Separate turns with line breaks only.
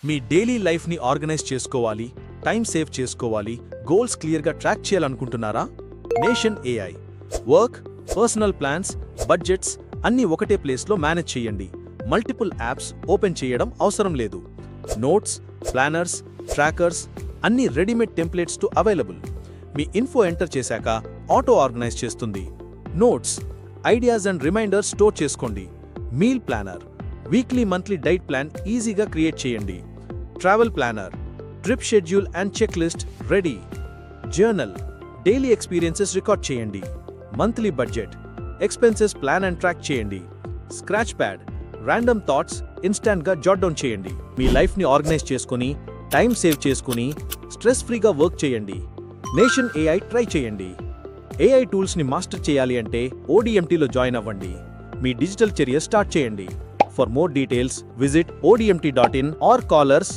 మీ daily లైఫ్ని organise చేసుకోవాలి, time save చేసుకోవాలి, గోల్స్ క్లియర్గా ట్రాక్ చేయాలనుకుంటున్నారా? Nation AI work, personal plans, budgets అన్నీ ఒకటే ప్లేస్లో మేనేజ్ చేయండి. మల్టిపుల్ యాప్స్ ఓపెన్ చేయడం అవసరం లేదు. నోట్స్, ప్లానర్స్, ట్రాకర్స్ అన్ని రెడీమేడ్ టెంప్లెట్స్తో అవైలబుల్. మీ ఇన్ఫో ఎంటర్ చేశాక ఆటో ఆర్గనైజ్ చేస్తుంది. Notes, ideas and reminders store చేసుకోండి. Meal planner, weekly monthly diet plan ఈజీగా క్రియేట్ చేయండి. Travel planner, trip schedule and check list ready. Journal, daily experiences record చేయండి. Monthly budget, expenses plan and track చేయండి. Scratch pad, random thoughts ఇన్స్టాంట్గా jot down చేయండి. మీ లైఫ్ని organise చేసుకుని, time save చేసుకుని, స్ట్రెస్ ఫ్రీగా వర్క్ చేయండి. నేషన్ ఏఐ ట్రై చేయండి. ఏఐ టూల్స్ని మాస్టర్ చేయాలి అంటే ODMTలో జాయిన్ అవ్వండి. మీ డిజిటల్ కెరియర్ స్టార్ట్ చేయండి. For more details, visit odmt.in or call us